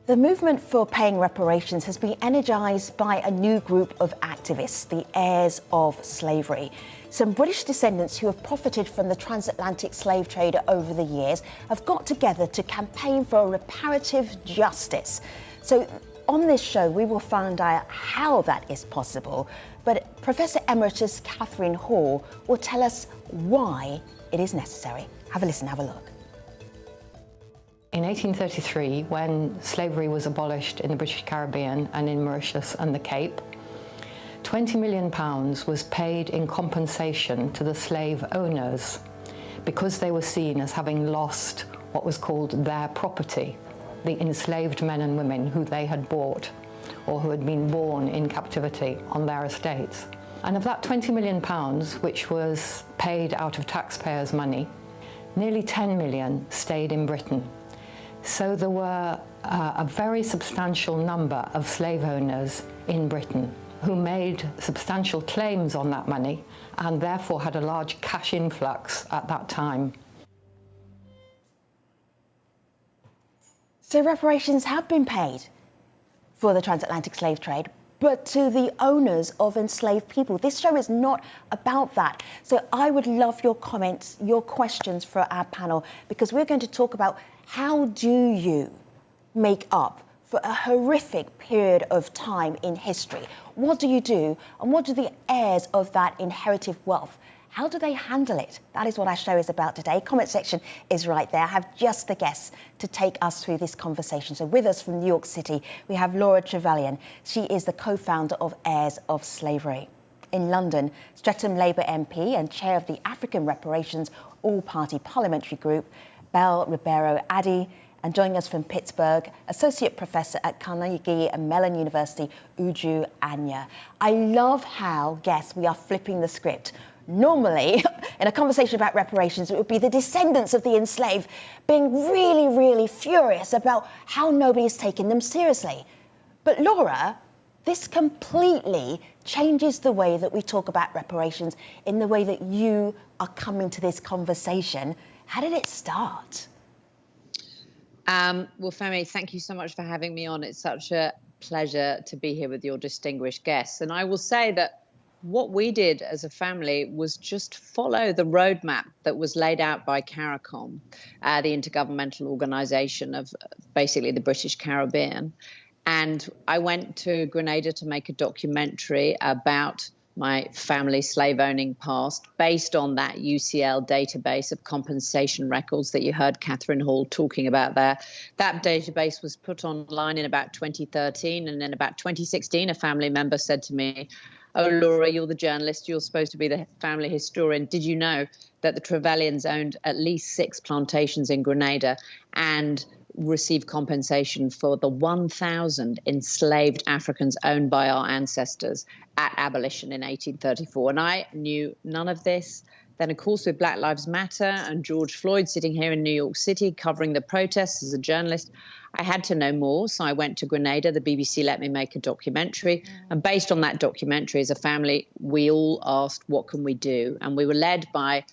The movement for paying reparations has been energised by a new group of activists, the Heirs of Slavery. Some British descendants who have profited from the transatlantic slave trade over the years have got together to campaign for reparative justice. So on this show, we will find out how that is possible. But Professor Emeritus Catherine Hall will tell us why it is necessary. Have a listen, have a look. In 1833, when slavery was abolished in the British Caribbean and in Mauritius and the Cape, £20 million was paid in compensation to the slave owners because they were seen as having lost what was called their property, the enslaved men and women who they had bought or who had been born in captivity on their estates. And of that £20 million, which was paid out of taxpayers' money, nearly 10 million stayed in Britain. So there were a very substantial number of slave owners in Britain who made substantial claims on that money and therefore had a large cash influx at that time. So reparations have been paid for the transatlantic slave trade, but to the owners of enslaved people. This show is not about that. So I would love your comments, your questions for our panel, because we're going to talk about how do you make up for a horrific period of time in history? What do you do? And what do the heirs of that inherited wealth, how do they handle it? That is what our show is about today. Comment section is right there. I have just the guests to take us through this conversation. So with us from New York City, we have Laura Trevelyan. She is the co-founder of Heirs of Slavery. In London, Streatham Labour MP and chair of the African Reparations All-Party Parliamentary Group, Belle Ribeiro Addy, and joining us from Pittsburgh, Associate Professor at Carnegie Mellon University, Uju Anya. I love how, guests, we are flipping the script. Normally, in a conversation about reparations, it would be the descendants of the enslaved being really, really furious about how nobody is taking them seriously. But Laura, this completely changes the way that we talk about reparations in the way that you are coming to this conversation. How did it start? Well, Femi, thank you so much for having me on. It's such a pleasure to be here with your distinguished guests. And I will say that what we did as a family was just follow the roadmap that was laid out by CARICOM, the intergovernmental organization of basically the British Caribbean. And I went to Grenada to make a documentary about my family slave-owning past based on that UCL database of compensation records that you heard Catherine Hall talking about there. That database was put online in about 2013, and in about 2016, a family member said to me, "Oh, Laura, you're the journalist. You're supposed to be the family historian. Did you know that the Trevelyans owned at least 6 plantations in Grenada and received compensation for the 1,000 enslaved Africans owned by our ancestors at abolition in 1834. And I knew none of this. Then, of course, with Black Lives Matter and George Floyd sitting here in New York City covering the protests as a journalist, I had to know more. So I went to Grenada. The BBC let me make a documentary. And based on that documentary, as a family, we all asked, what can we do? And we were led by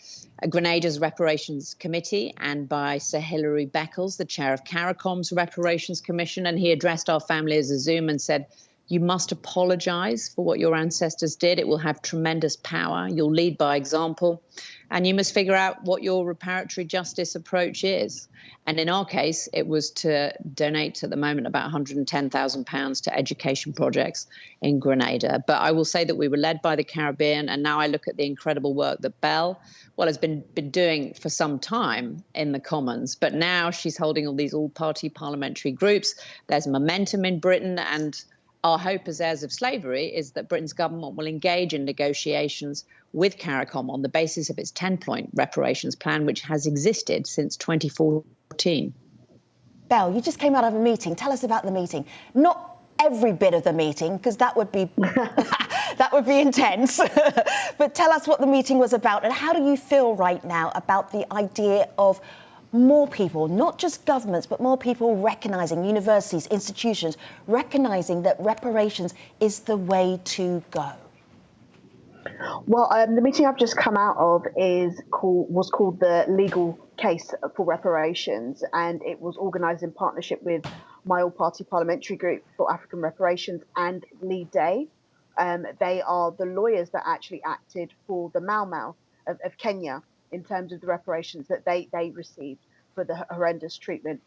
Grenada's Reparations Committee and by Sir Hilary Beckles, the chair of CARICOM's Reparations Commission. And he addressed our family as a Zoom and said, "You must apologize for what your ancestors did. It will have tremendous power. You'll lead by example. And you must figure out what your reparatory justice approach is." And in our case, it was to donate at the moment about £110,000 to education projects in Grenada. But I will say that we were led by the Caribbean. And now I look at the incredible work that Belle, has been doing for some time in the Commons. But now she's holding all these all-party parliamentary groups. There's momentum in Britain. And our hope as heirs of slavery is that Britain's government will engage in negotiations with CARICOM on the basis of its 10-point reparations plan, which has existed since 2014. Belle, you just came out of a meeting. Tell us about the meeting. Not every bit of the meeting, because that would be that would be intense. But tell us what the meeting was about, and how do you feel right now about the idea of more people, not just governments, but more people recognising, universities, institutions, recognising that reparations is the way to go? Well, the meeting I've just come out of was called the Legal Case for Reparations, and it was organised in partnership with my all-party parliamentary group for African Reparations, and Lead Day. They are the lawyers that actually acted for the Mau Mau of Kenya in terms of the reparations that they received for the horrendous treatment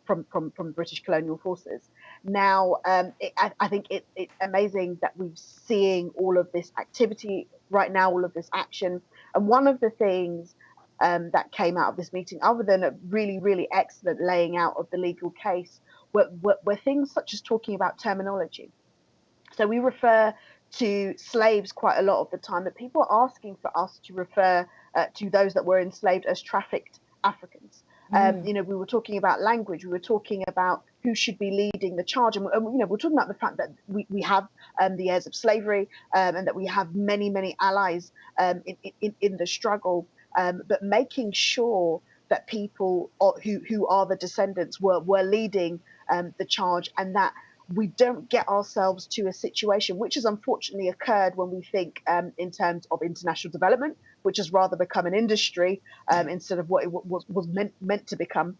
from British colonial forces. Now, I think it's amazing that we're seeing all of this activity right now, all of this action. And one of the things that came out of this meeting, other than a really, really excellent laying out of the legal case, were things such as talking about terminology. So we refer to slaves quite a lot of the time, but people are asking for us to refer to those that were enslaved as trafficked Africans. You know, we were talking about language. We were talking about who should be leading the charge, and you know, we're talking about the fact that we have the heirs of slavery, and that we have many, many allies in the struggle. But making sure that people who are the descendants were leading the charge, and that we don't get ourselves to a situation which has unfortunately occurred when we think in terms of international development, which has rather become an industry instead of what it was meant to become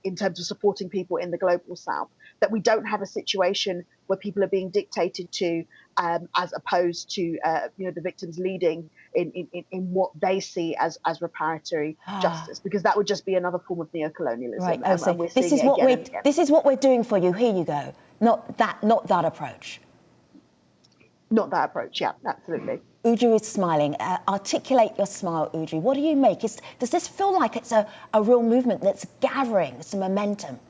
in terms of supporting people in the global south, that we don't have a situation where people are being dictated to as opposed to you know, the victims leading in what they see as reparatory justice, because that would just be another form of neocolonialism. Right. And we're this is what we're doing for you. Here you go. Not that approach. Not that approach. Yeah, absolutely. Uju is smiling. Articulate your smile, Uju. What do you make? Does this feel like it's a real movement that's gathering some momentum?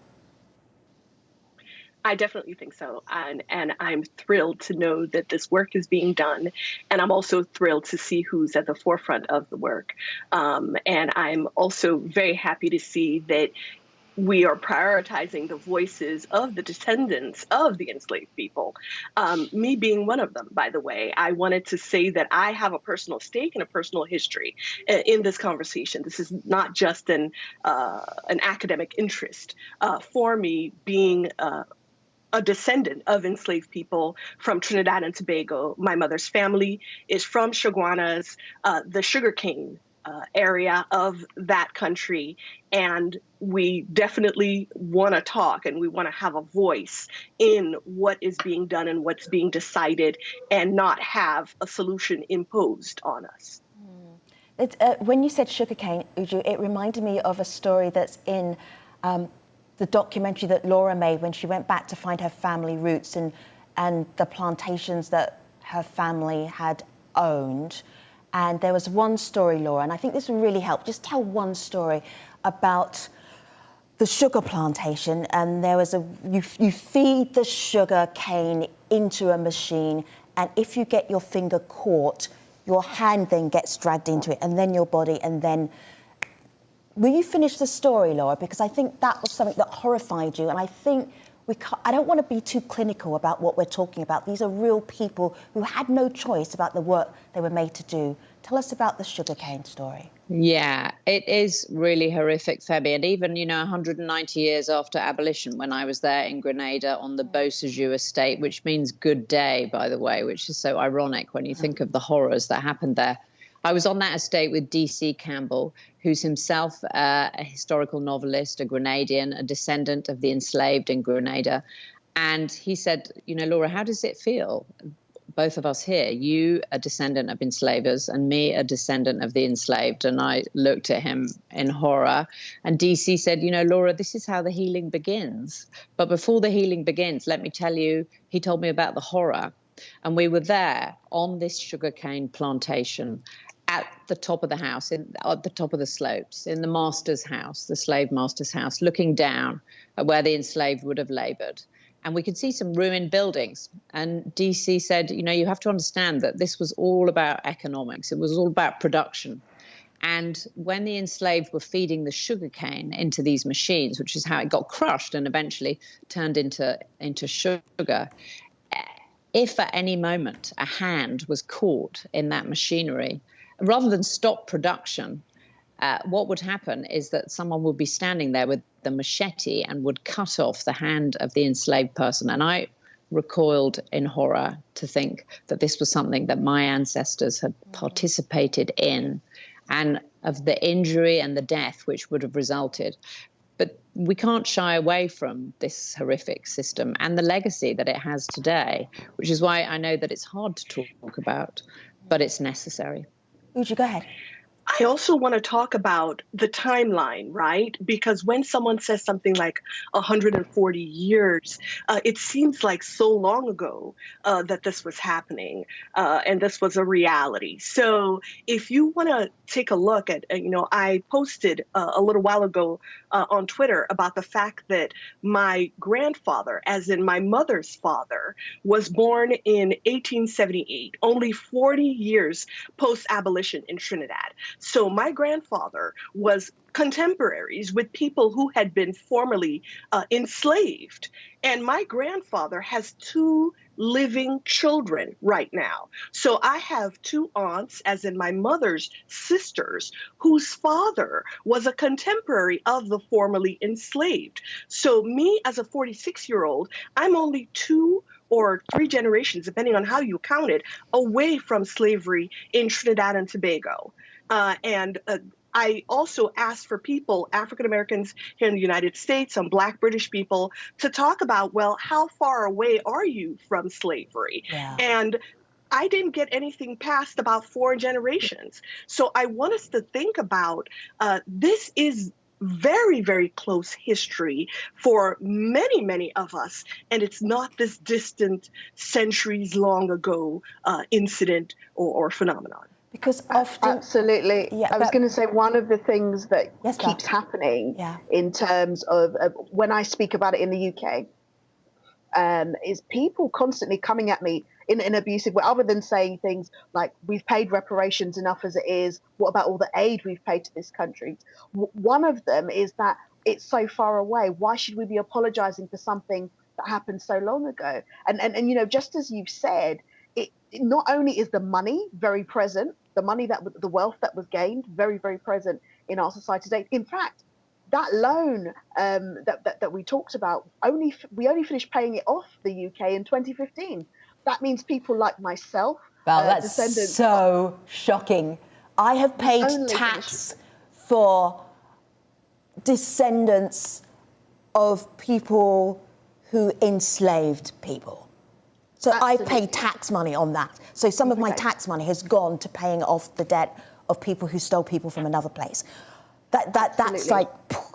I definitely think so. And I'm thrilled to know that this work is being done. And I'm also thrilled to see who's at the forefront of the work. And I'm also very happy to see that we are prioritizing the voices of the descendants of the enslaved people, me being one of them, by the way. I wanted to say that I have a personal stake and a personal history in this conversation. This is not just an academic interest. For me, being a descendant of enslaved people from Trinidad and Tobago. My mother's family is from Chaguanas, the Sugarcane area of that country. And we definitely want to talk, and we want to have a voice in what is being done and what's being decided, and not have a solution imposed on us. When you said sugarcane, Uju, it reminded me of a story that's in the documentary that Laura made when she went back to find her family roots and the plantations that her family had owned. And there was one story, Laura, and I think this will really help. Just tell one story about the sugar plantation, and there was you feed the sugar cane into a machine, and if you get your finger caught, your hand then gets dragged into it, and then your body, and then... Will you finish the story, Laura? Because I think that was something that horrified you, and I think I don't want to be too clinical about what we're talking about. These are real people who had no choice about the work they were made to do. Tell us about the sugarcane story. Yeah, it is really horrific, Femi. And even, 190 years after abolition, when I was there in Grenada on the Beausejour estate, which means good day, by the way, which is so ironic when you think of the horrors that happened there. I was on that estate with D.C. Campbell, who's himself a historical novelist, a Grenadian, a descendant of the enslaved in Grenada. And he said, Laura, how does it feel? Both of us here, you a descendant of enslavers and me a descendant of the enslaved. And I looked at him in horror. And DC said, Laura, this is how the healing begins. But before the healing begins, let me tell you, he told me about the horror. And we were there on this sugarcane plantation at the top of the house, at the top of the slopes, in the master's house, the slave master's house, looking down at where the enslaved would have labored. And we could see some ruined buildings. And DC said, you have to understand that this was all about economics. It was all about production. And when the enslaved were feeding the sugarcane into these machines, which is how it got crushed and eventually turned into sugar, if at any moment a hand was caught in that machinery, rather than stop production, what would happen is that someone would be standing there with the machete and would cut off the hand of the enslaved person. And I recoiled in horror to think that this was something that my ancestors had participated in, and of the injury and the death which would have resulted. But we can't shy away from this horrific system and the legacy that it has today, which is why I know that it's hard to talk about, but it's necessary. Uju, go ahead. I also want to talk about the timeline, right? Because when someone says something like 140 years, it seems like so long ago that this was happening and this was a reality. So if you want to take a look at, I posted a little while ago on Twitter about the fact that my grandfather, as in my mother's father, was born in 1878, only 40 years post-abolition in Trinidad. So my grandfather was contemporaries with people who had been formerly enslaved. And my grandfather has 2 living children right now. So I have 2 aunts, as in my mother's sisters, whose father was a contemporary of the formerly enslaved. So me as a 46-year-old, I'm only 2 or 3 generations, depending on how you count it, away from slavery in Trinidad and Tobago. I also asked for people, African Americans here in the United States, some Black British people, to talk about, well, how far away are you from slavery? Yeah. And I didn't get anything past about 4 generations. So I want us to think about this is very, very close history for many, many of us. And it's not this distant, centuries long ago incident or phenomenon. Because often... Absolutely. Yeah, I was going to say one of the things that Yes, keeps Belle. happening Yeah. in terms of when I speak about it in the UK is people constantly coming at me in an abusive way, other than saying things like, we've paid reparations enough as it is. What about all the aid we've paid to this country? One of them is that it's so far away. Why should we be apologizing for something that happened so long ago? And just as you've said, it not only is the money very present, the wealth that was gained very, very present in our society today. In fact, that loan that we talked about, we only finished paying it off, the UK, in 2015. That means people like myself, Well, that's descendants. so shocking. I have paid only tax for descendants of people who enslaved people. So I've Absolutely. paid tax money on that. So some of my tax money has gone to paying off the debt of people who stole people from another place. That's like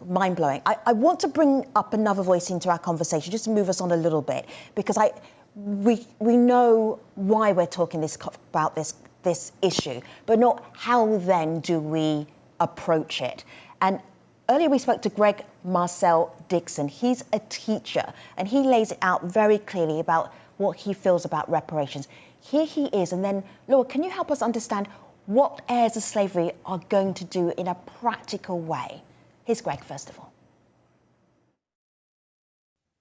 mind-blowing. I want to bring up another voice into our conversation, just to move us on a little bit, because we know why we're talking about this issue, but not how then do we approach it. And earlier we spoke to Greg Marcel Dixon. He's a teacher, and he lays it out very clearly about what he feels about reparations. Here he is, and then, Laura, can you help us understand what heirs of slavery are going to do in a practical way? Here's Greg, first of all.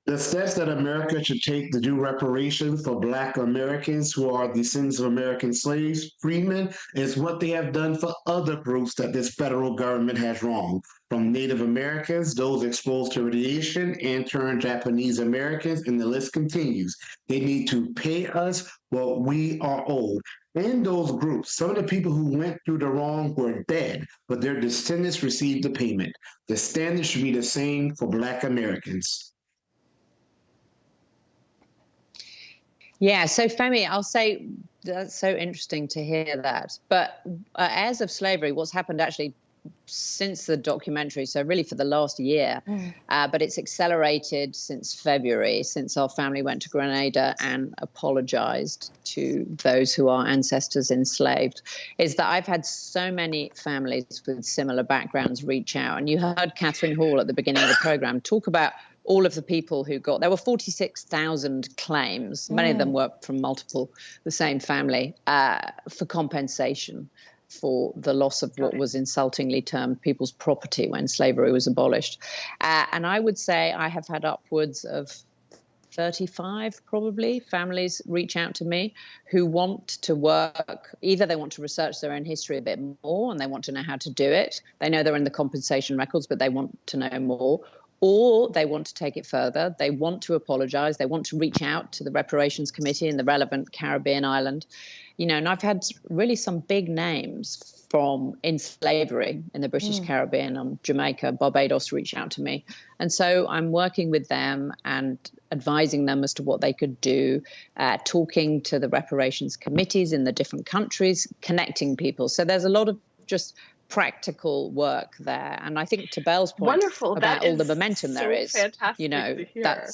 The steps that America should take to do reparations for Black Americans who are descendants of American slaves, freedmen, is what they have done for other groups that this federal government has wronged, from Native Americans, those exposed to radiation, intern Japanese Americans, and the list continues. They need to pay us what we are owed. In those groups, some of the people who went through the wrong were dead, but their descendants received the payment. The standard should be the same for Black Americans. Yeah, so Femi, I'll say that's so interesting to hear that. But Heirs of Slavery, what's happened actually since the documentary, so really for the last year, but it's accelerated since February, since our family went to Grenada and apologized to those who are ancestors enslaved, is that I've had so many families with similar backgrounds reach out. And you heard Catherine Hall at the beginning of the program talk about all of the people who there were 46,000 claims, many of them were from the same family, for compensation for the loss of what was insultingly termed people's property when slavery was abolished. And I would say I have had upwards of 35 probably families reach out to me who want to work. Either they want to research their own history a bit more and they want to know how to do it. They know they're in the compensation records, but they want to know more. or they want to take it further. They want to apologize. They want to reach out to the Reparations Committee in the relevant Caribbean island. And I've had really some big names from in slavery in the British Caribbean, on Jamaica, Barbados, reach out to me. And so I'm working with them and advising them as to what they could do, talking to the reparations committees in the different countries, connecting people. So there's a lot of just practical work there. And I think to Belle's point Wonderful. about all the momentum so there is, fantastic to hear.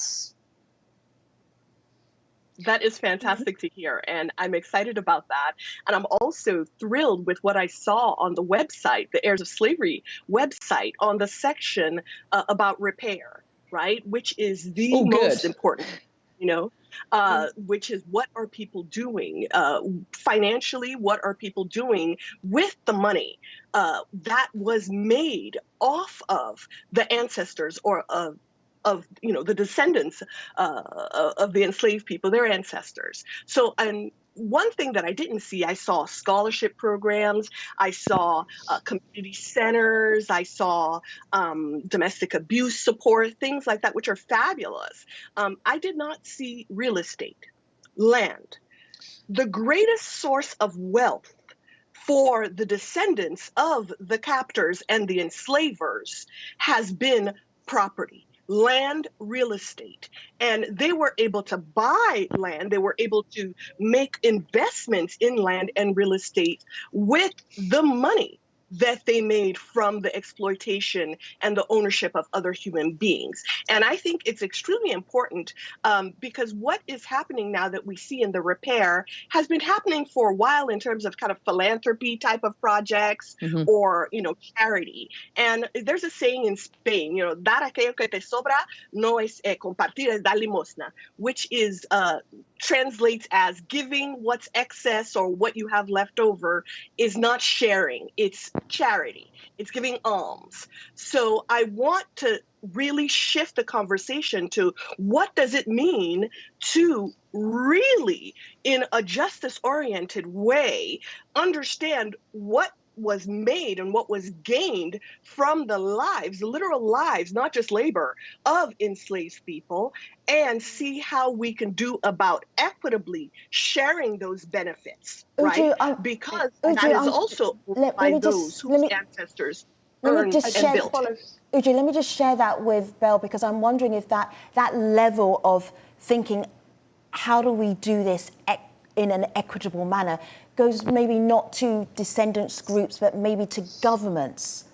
That is fantastic to hear, and I'm excited about that. And I'm also thrilled with what I saw on the website, the Heirs of Slavery website, on the section about repair, right? Which is the most important, which is what are people doing financially? What are people doing with the money that was made off of the ancestors or of the descendants of the enslaved people, their ancestors. So, and one thing that I didn't see, I saw scholarship programs, I saw community centers, I saw domestic abuse support, things like that, which are fabulous. I did not see real estate, land. The greatest source of wealth for the descendants of the captors and the enslavers has been property. Land, real estate. And they were able to buy land. They were able to make investments in land and real estate with the money that they made from the exploitation and the ownership of other human beings. And I think it's extremely important because what is happening now that we see in the repair has been happening for a while in terms of kind of philanthropy type of projects or, charity. And there's a saying in Spain, dar aquello que te sobra no es compartir, es dar limosna, which is translates as giving what's excess or what you have left over is not sharing. It's charity. It's giving alms. So I want to really shift the conversation to what does it mean to really, in a justice-oriented way, understand what was made and what was gained from the lives, literal lives, not just labor, of enslaved people, and see how we can do about equitably sharing those benefits, right? Because that is also by those whose ancestors earned and built. Uju, let me just share that with Belle, because I'm wondering if that level of thinking, how do we do this in an equitable manner, goes maybe not to descendants groups, but maybe to governments,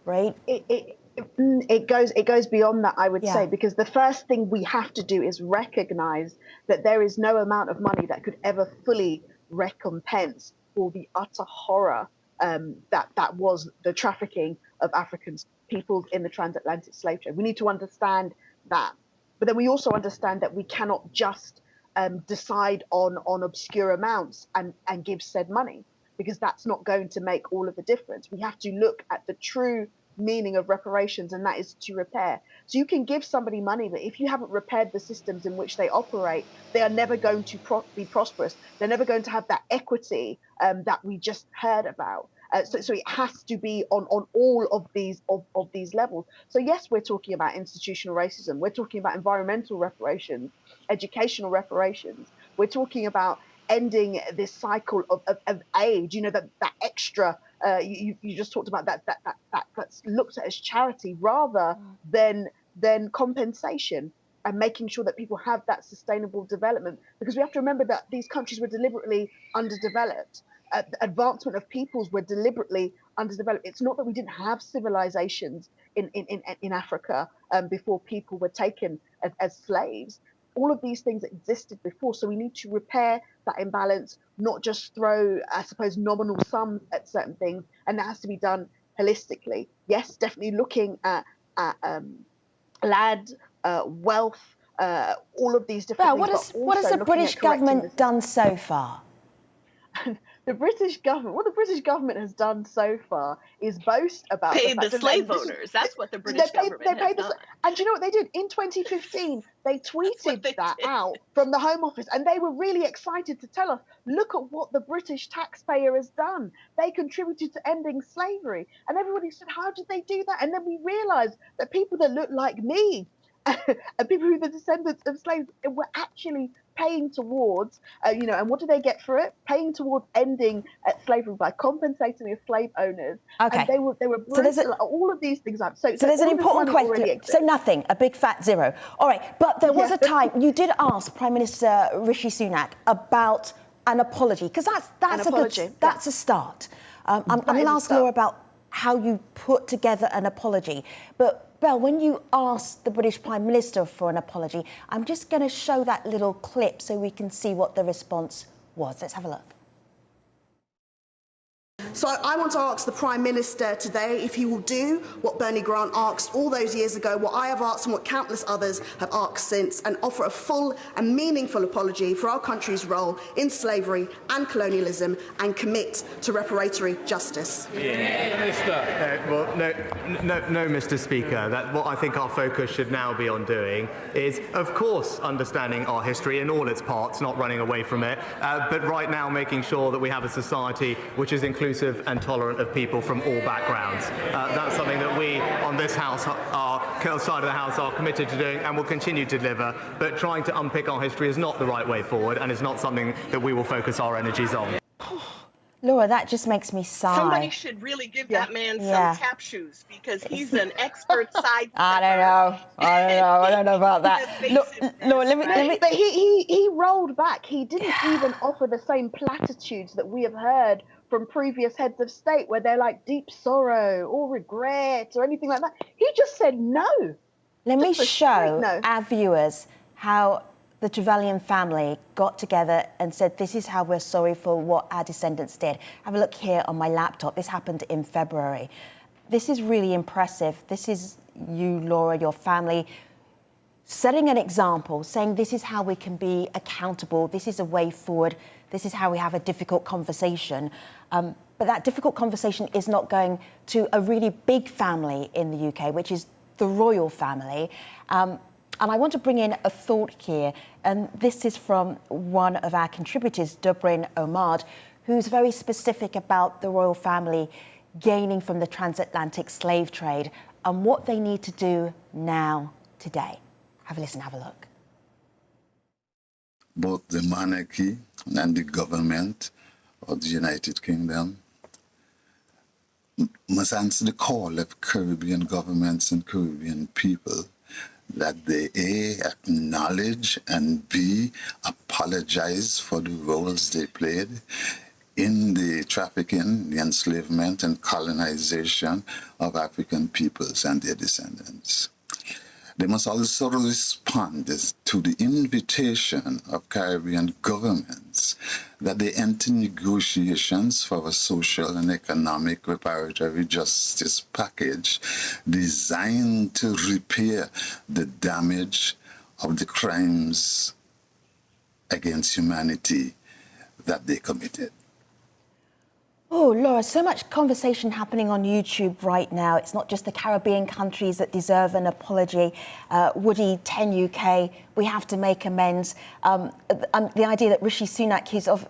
right? It goes beyond that, I would say, because the first thing we have to do is recognize that there is no amount of money that could ever fully recompense for the utter horror that was the trafficking of African peoples in the transatlantic slave trade. We need to understand that. But then we also understand that we cannot just decide on obscure amounts and give said money, because that's not going to make all of the difference. We have to look at the true meaning of reparations, and that is to repair. So you can give somebody money, but if you haven't repaired the systems in which they operate, they are never going to be prosperous. They're never going to have that equity that we just heard about. So it has to be on all of these levels. So yes, we're talking about institutional racism. We're talking about environmental reparations, educational reparations. We're talking about ending this cycle of age. That extra. You just talked about that's looked at as charity rather than compensation, and making sure that people have that sustainable development. Because we have to remember that these countries were deliberately underdeveloped. The advancement of peoples were deliberately underdeveloped. It's not that we didn't have civilizations in Africa before people were taken as slaves. All of these things existed before. So we need to repair that imbalance, not just throw, I suppose, nominal sums at certain things. And that has to be done holistically. Yes, definitely looking at land, wealth, all of these different things. What has the British government done so far? the British government, what the British government has done so far is boast about paid the fact slave owners. That's what the British government has done. And do you know what they did? In 2015, they tweeted that out from the Home Office, and they were really excited to tell us, look at what the British taxpayer has done. They contributed to ending slavery. And everybody said, how did they do that? And then we realized that people that look like me and people who are the descendants of slaves were actually paying towards, and what do they get for it? Paying towards ending slavery by compensating the slave owners. Okay. And they were brutal, all of these things up. So there's an important question. So nothing, a big fat zero. All right, but there was a time you did ask Prime Minister Rishi Sunak about an apology, because that's a start. I'm going to ask Laura about how you put together an apology, but Belle, when you asked the British Prime Minister for an apology, I'm just going to show that little clip so we can see what the response was. Let's have a look. So I want to ask the Prime Minister today if he will do what Bernie Grant asked all those years ago, what I have asked and what countless others have asked since, and offer a full and meaningful apology for our country's role in slavery and colonialism, and commit to reparatory justice. No, Mr. Speaker. What I think our focus should now be on doing is, of course, understanding our history in all its parts, not running away from it, but right now making sure that we have a society which is inclusive and tolerant of people from all backgrounds. That's something that we on this House, our side of the House, are committed to doing and will continue to deliver. But trying to unpick our history is not the right way forward, and is not something that we will focus our energies on. Laura, that just makes me sigh. Somebody should really give that man some tap shoes, because he's an expert side. I don't know about that. Look, Laura, let me. But he rolled back. He didn't even offer the same platitudes that we have heard from previous heads of state, where they're like deep sorrow or regret or anything like that. He just said no. Let me show our viewers how the Trevelyan family got together and said, this is how we're sorry for what our descendants did. Have a look here on my laptop. This happened in February. This is really impressive. This is you, Laura, your family, setting an example, saying this is how we can be accountable. This is a way forward. This is how we have a difficult conversation. But that difficult conversation is not going to a really big family in the UK, which is the royal family. And I want to bring in a thought here, and this is from one of our contributors, Dobrin Omad, who's very specific about the royal family gaining from the transatlantic slave trade and what they need to do now, today. Have a listen, have a look. Both the monarchy and the government of the United Kingdom must answer the call of Caribbean governments and Caribbean people that they A, acknowledge, and B, apologize for the roles they played in the trafficking, the enslavement, and colonization of African peoples and their descendants. They must also respond to the invitation of Caribbean governments that they enter negotiations for a social and economic reparatory justice package designed to repair the damage of the crimes against humanity that they committed. Oh, Laura, so much conversation happening on YouTube right now. It's not just the Caribbean countries that deserve an apology. Woody, 10 UK, we have to make amends. The idea that Rishi Sunak, who's of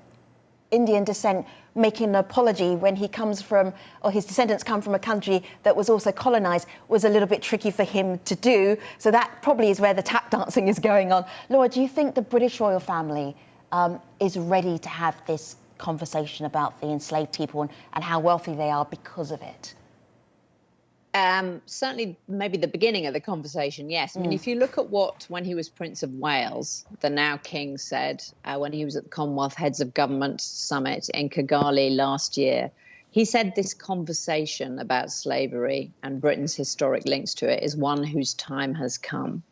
Indian descent, making an apology when he comes from, or his descendants come from a country that was also colonised, was a little bit tricky for him to do. So that probably is where the tap dancing is going on. Laura, do you think the British royal family is ready to have this conversation about the enslaved people and how wealthy they are because of it? Certainly, maybe the beginning of the conversation, yes. I mean, if you look at what, when he was Prince of Wales, the now King said, when he was at the Commonwealth Heads of Government Summit in Kigali last year, he said this conversation about slavery and Britain's historic links to it is one whose time has come.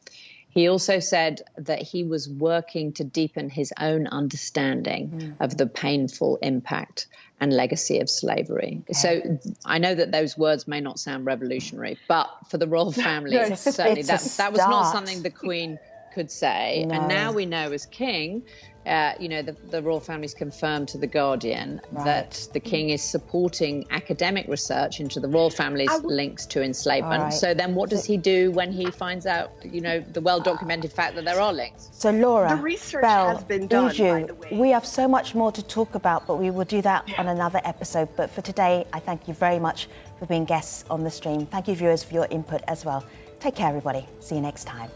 He also said that he was working to deepen his own understanding of the painful impact and legacy of slavery. Okay. So I know that those words may not sound revolutionary, but for the royal family, certainly that was not something the Queen could say. No. And now we know as king, the royal family's confirmed to The Guardian that the king is supporting academic research into the royal family's links to enslavement. Right. So then what does he do when he finds out, the well-documented fact that there are links? So Laura, the research Belle, has been done, Uju, by the way. we have so much more to talk about, but we will do that on another episode. But for today, I thank you very much for being guests on the stream. Thank you, viewers, for your input as well. Take care, everybody. See you next time.